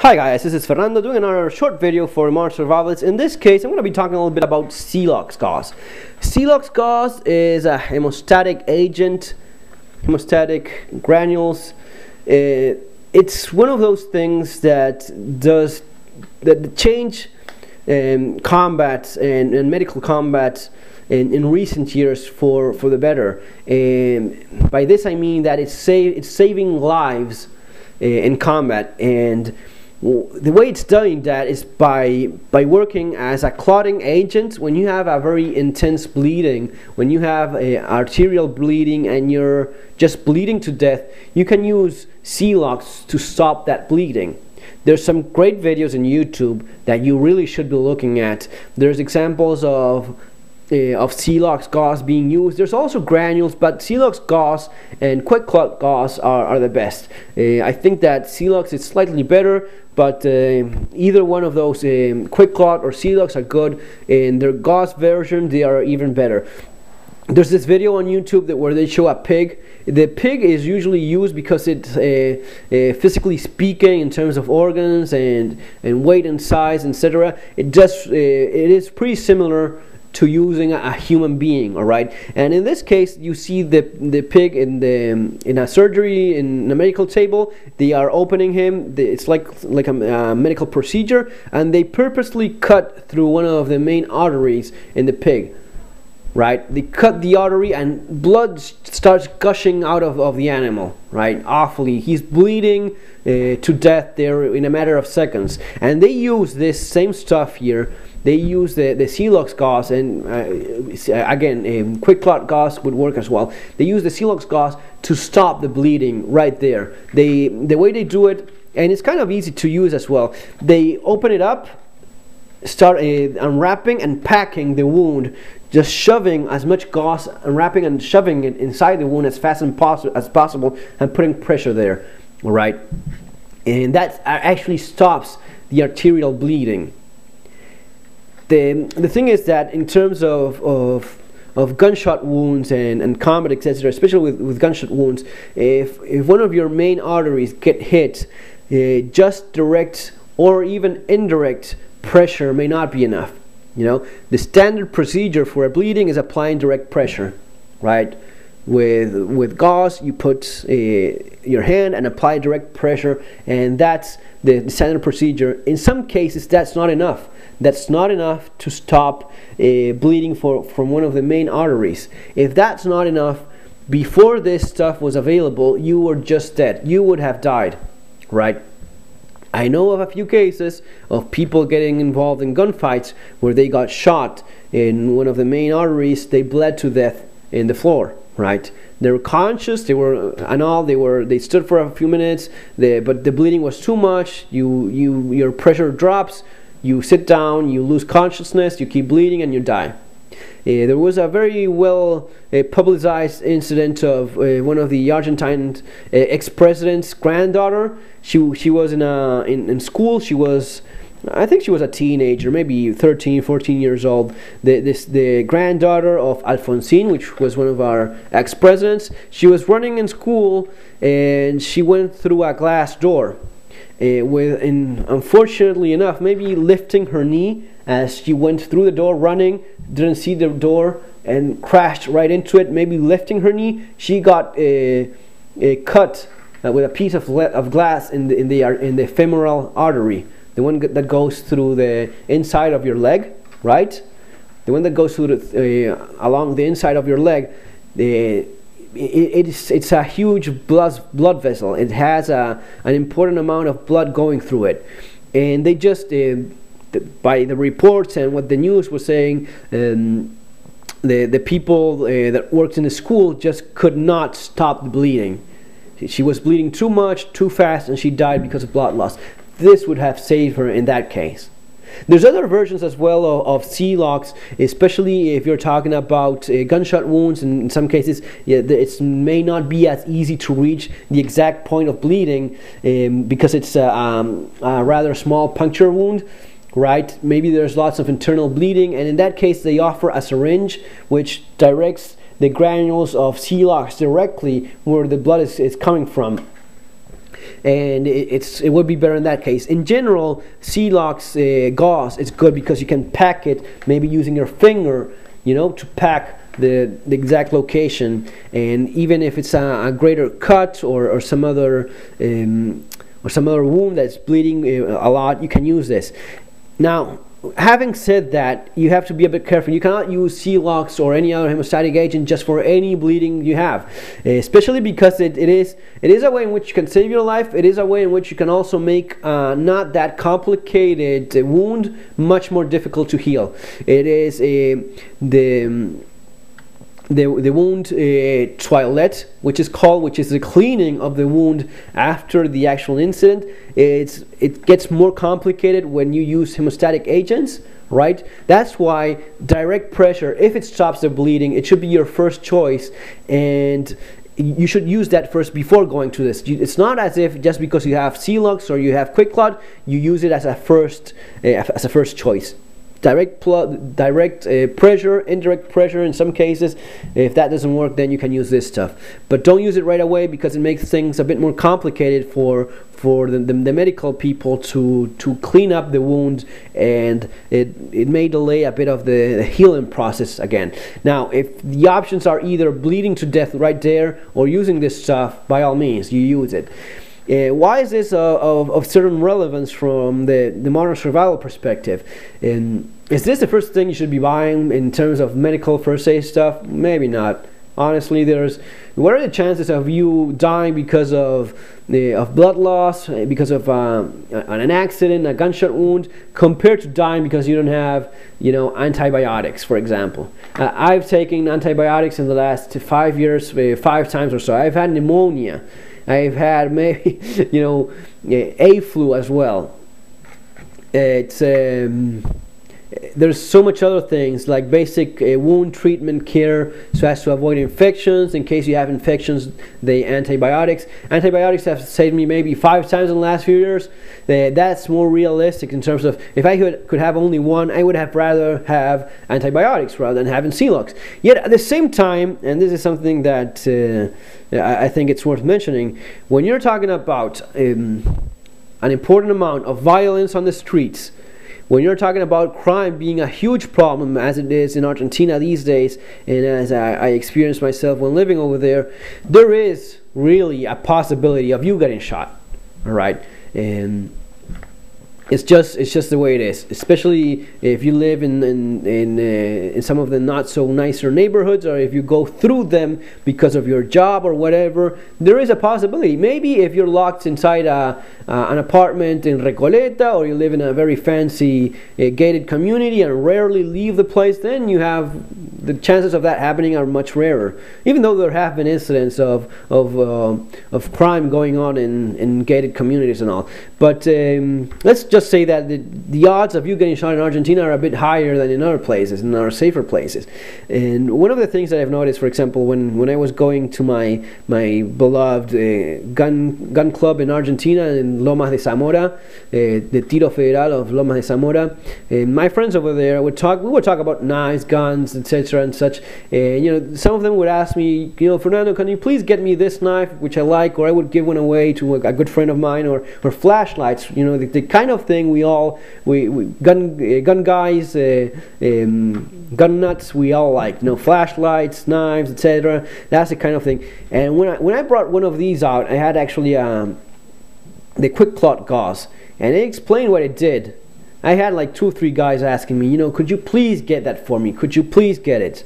Hi guys, this is Fernando doing another short video for Modern Survivalists. In this case, I'm going to be talking a little bit about Celox Gauze. Celox Gauze is a hemostatic agent, hemostatic granules. It's one of those things that change combat and medical combat in recent years for the better. By this I mean that it's saving lives in combat, and the way it's doing that is by working as a clotting agent. When you have a very intense bleeding, when you have arterial bleeding and you're just bleeding to death, you can use Celox to stop that bleeding. There's some great videos on YouTube that you really should be looking at. There's examples of Celox Gauze being used. There's also granules, but Celox Gauze and Quick Clot Gauze are the best. I think that Celox is slightly better, but either one of those, Quick Clot or Celox, are good. In their Gauze version, they are even better. There's this video on YouTube where they show a pig. The pig is usually used because it's physically speaking, in terms of organs and weight and size, etc. It is pretty similar to using a human being, all right? And in this case, you see the pig in a surgery, in a medical table. They are opening him. It's like a medical procedure, and they purposely cut through one of the main arteries in the pig, right? They cut the artery and blood starts gushing out of the animal, right? Awfully. He's bleeding to death there in a matter of seconds. And they use this same stuff here. They use the Celox Gauze, and again, Quick Clot Gauze would work as well. They use the Celox Gauze to stop the bleeding right there. The way they do it, and it's kind of easy to use as well, they open it up, start unwrapping and packing the wound, just shoving as much gauze, unwrapping and shoving it inside the wound as fast as possible, and putting pressure there, all right? And that actually stops the arterial bleeding. The thing is that in terms of gunshot wounds and combat, etc., especially with gunshot wounds, if one of your main arteries get hit, just direct or even indirect pressure may not be enough. You know, the standard procedure for a bleeding is applying direct pressure, right? With gauze, you put your hand and apply direct pressure, and that's the standard procedure. In some cases, that's not enough. That's not enough to stop bleeding from one of the main arteries. If that's not enough, before this stuff was available, you were just dead. You would have died, right? I know of a few cases of people getting involved in gunfights where they got shot in one of the main arteries. They bled to death in the floor, right? They were conscious, they stood for a few minutes, but the bleeding was too much. Your pressure drops. You sit down, you lose consciousness, you keep bleeding, and you die. There was a very well publicized incident of one of the Argentine ex-president's granddaughter. She was in school. I think she was a teenager, maybe 13, 14 years old. The granddaughter of Alfonsín, which was one of our ex-presidents. She was running in school, and she went through a glass door. Unfortunately enough, maybe lifting her knee as she went through the door running, didn't see the door and crashed right into it. Maybe lifting her knee, she got cut with a piece of glass in the femoral artery, the one that goes through the inside of your leg, right? The one that goes through along the inside of your leg. It's a huge blood vessel. It has an important amount of blood going through it, and they just by the reports and what the news was saying, the people that worked in the school just could not stop the bleeding. She was bleeding too much, too fast, and she died because of blood loss. This would have saved her in that case. There's other versions as well of Celox, especially if you're talking about gunshot wounds. In some cases, it may not be as easy to reach the exact point of bleeding because it's a rather small puncture wound, right? Maybe there's lots of internal bleeding, and in that case, they offer a syringe which directs the granules of Celox directly where the blood is coming from. and it would be better in that case. In general, Celox gauze is good because you can pack it maybe using your finger, you know, to pack the exact location, and even if it's a greater cut or some other wound that's bleeding a lot, you can use this. Now, having said that, you have to be a bit careful. You cannot use Celox or any other hemostatic agent just for any bleeding you have, especially because it is a way in which you can save your life. It is a way in which you can also make not that complicated wound much more difficult to heal. It is the wound toilette, which is the cleaning of the wound after the actual incident. It gets more complicated when you use hemostatic agents, right? That's why direct pressure, if it stops the bleeding, it should be your first choice, and you should use that first before going to this. It's not as if just because you have Celox or you have Quick Clot, you use it as a first choice. Direct pressure, indirect pressure in some cases. If that doesn't work, then you can use this stuff. But don't use it right away, because it makes things a bit more complicated for the medical people to clean up the wound, and it may delay a bit of the healing process again. Now, if the options are either bleeding to death right there or using this stuff, by all means, you use it. Why is this of certain relevance from the modern survival perspective? Is this the first thing you should be buying in terms of medical first aid stuff? Maybe not. Honestly, what are the chances of you dying because of blood loss, because of an accident, a gunshot wound, compared to dying because you don't have, you know, antibiotics, for example? I've taken antibiotics in the last 5 years, 5 times or so. I've had pneumonia. I've had maybe, you know, a flu as well. There's so much other things like basic wound treatment care so as to avoid infections. In case you have infections, the antibiotics have saved me maybe 5 times in the last few years. That's more realistic in terms of, if I could have only one, I would have rather have antibiotics rather than having Celox. Yet at the same time, and this is something that I think it's worth mentioning, when you're talking about an important amount of violence on the streets, when you're talking about crime being a huge problem, as it is in Argentina these days, and as I experienced myself when living over there, there is really a possibility of you getting shot. All right, and it's just the way it is. Especially if you live in some of the not so nicer neighborhoods, or if you go through them because of your job or whatever, there is a possibility. Maybe if you're locked inside an apartment in Recoleta, or you live in a very fancy gated community and rarely leave the place, then you have the chances of that happening are much rarer. Even though there have been incidents of crime going on in gated communities and all, but let's just say that the odds of you getting shot in Argentina are a bit higher than in other places, in other safer places. And one of the things that I've noticed, for example, when I was going to my beloved gun club in Argentina, in Lomas de Zamora, the Tiro Federal of Lomas de Zamora, my friends over there we would talk about knives, guns, etc. and such. You know, some of them would ask me, you know, Fernando, can you please get me this knife, which I like, or I would give one away to a good friend of mine, or flashlights. You know, the kind of thing gun guys, gun nuts, we all like. You know, flashlights, knives, etc. That's the kind of thing. And when I brought one of these out, I had actually the Quick Clot gauze, and it explained what it did. I had like 2 or 3 guys asking me, you know, could you please get that for me? Could you please get it?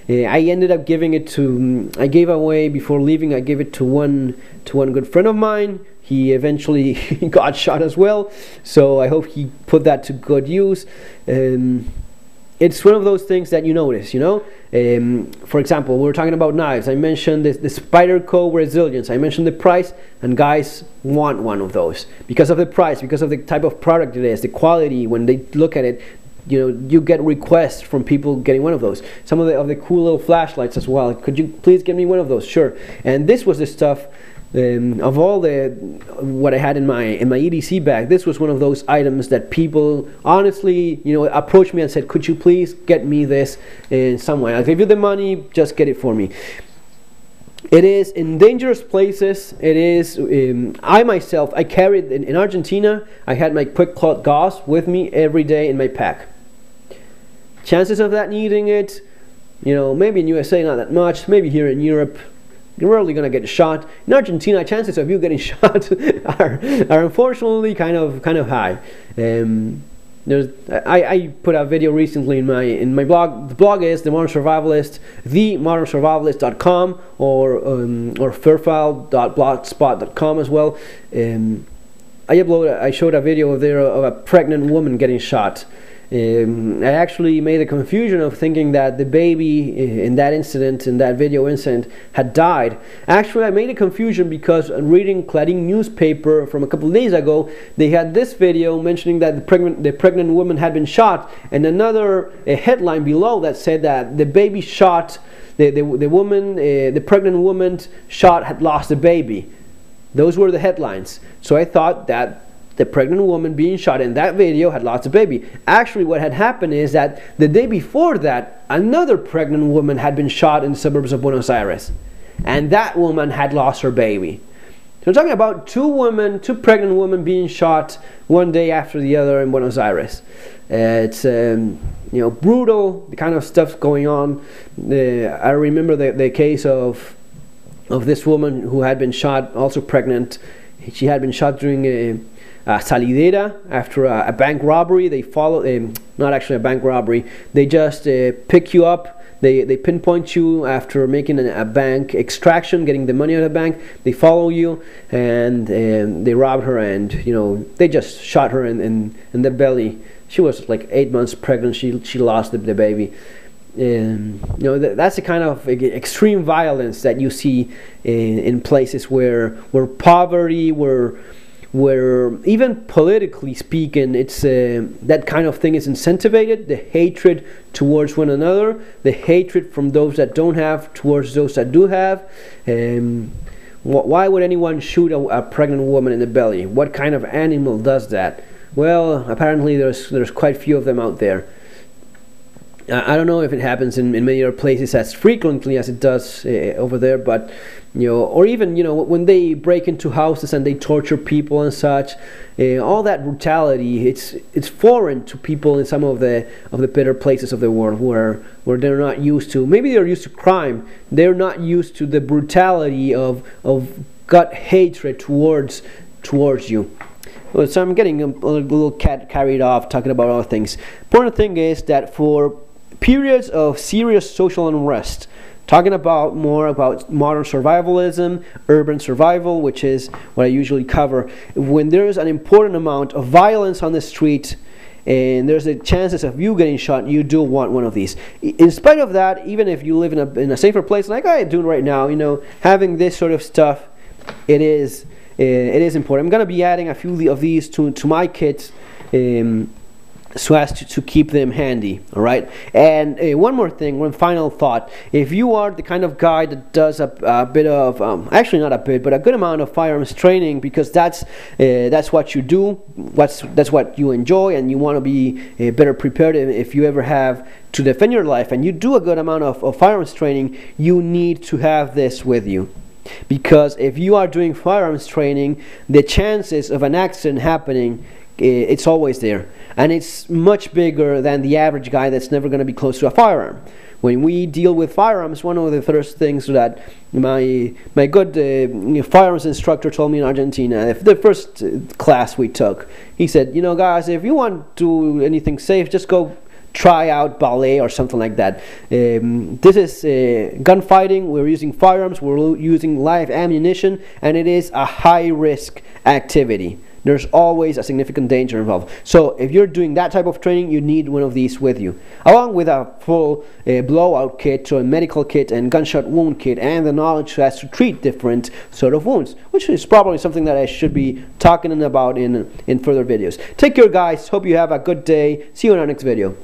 I ended up giving it to, I gave away before leaving. I gave it to one good friend of mine. He eventually got shot as well, so I hope he put that to good use. It's one of those things that you notice, you know. For example, we were talking about knives. I mentioned the Spyderco Resilience. I mentioned the price, and guys want one of those because of the price, because of the type of product it is, the quality. When they look at it, you know, you get requests from people getting one of those. Some of the cool little flashlights as well. Could you please get me one of those? Sure. And this was the stuff. Of all what I had in my EDC bag, this was one of those items that people honestly, you know, approached me and said, could you please get me this in some way? I'll give you the money, just get it for me. It is in dangerous places. It is. I myself, I carried in Argentina. I had my quick clot gauze with me every day in my pack. Chances of that needing it, maybe in USA not that much. Maybe here in Europe, you're rarely gonna get shot. In Argentina, chances of you getting shot are unfortunately kind of high. I put a video recently in my blog. The blog is The Modern Survivalist, themodernsurvivalist.com, or fairfile.blogspot.com as well. I showed a video there of a pregnant woman getting shot. I actually made the confusion of thinking that the baby in that incident, in that video incident, had died. Actually, I made a confusion because reading Clarín newspaper from a couple of days ago, they had this video mentioning that the pregnant woman had been shot, and another headline below that said that the baby shot, the pregnant woman shot had lost the baby. Those were the headlines. So I thought that the pregnant woman being shot in that video had lost a baby. Actually, what had happened is that the day before that, another pregnant woman had been shot in the suburbs of Buenos Aires, and that woman had lost her baby. So we're talking about two pregnant women being shot one day after the other in Buenos Aires. It's brutal, the kind of stuff going on. I remember the case of this woman who had been shot, also pregnant. She had been shot during a salidera after a bank robbery. They follow, not actually a bank robbery, they just pick you up, they pinpoint you after making a bank extraction, getting the money out of the bank. They follow you and they robbed her, and they just shot her in the belly. She was like 8 months pregnant. She lost the baby. That's the kind of extreme violence that you see in places where poverty, where even politically speaking, it's that kind of thing is incentivized. The hatred towards one another, the hatred from those that don't have towards those that do have. Why would anyone shoot a pregnant woman in the belly? What kind of animal does that? Well, apparently there's quite a few of them out there. I don't know if it happens in many other places as frequently as it does over there, but or even when they break into houses and they torture people and such, all that brutality, it's foreign to people in some of the better places of the world where they're not used to. Maybe they're used to crime. They're not used to the brutality of gut hatred towards you. Well, so I'm getting a little carried off talking about other things. Important thing is that for periods of serious social unrest, talking more about modern survivalism, urban survival, which is what I usually cover, when there's an important amount of violence on the street and there's the chances of you getting shot, you do want one of these. In spite of that, even if you live in a safer place like I do right now, having this sort of stuff, it is important. I'm going to be adding a few of these to my kits, so as to keep them handy. All right. And one more thing, one final thought. If you are the kind of guy that does a bit of actually not a bit, but a good amount of firearms training, because that's what you do, that's what you enjoy, and you want to be better prepared if you ever have to defend your life, and you do a good amount of firearms training, you need to have this with you. Because if you are doing firearms training, the chances of an accident happening, it's always there, and it's much bigger than the average guy that's never going to be close to a firearm. When we deal with firearms, one of the first things that my good firearms instructor told me in Argentina, the first class we took, he said, guys, if you want to do anything safe, just go try out ballet or something like that. This is gunfighting. We're using firearms, we're using live ammunition, and it is a high-risk activity. There's always a significant danger involved. So if you're doing that type of training, you need one of these with you, along with a full blowout kit, so a medical kit and gunshot wound kit, and the knowledge as to treat different sort of wounds, which is probably something that I should be talking about in further videos. Take care, guys. Hope you have a good day. See you in our next video.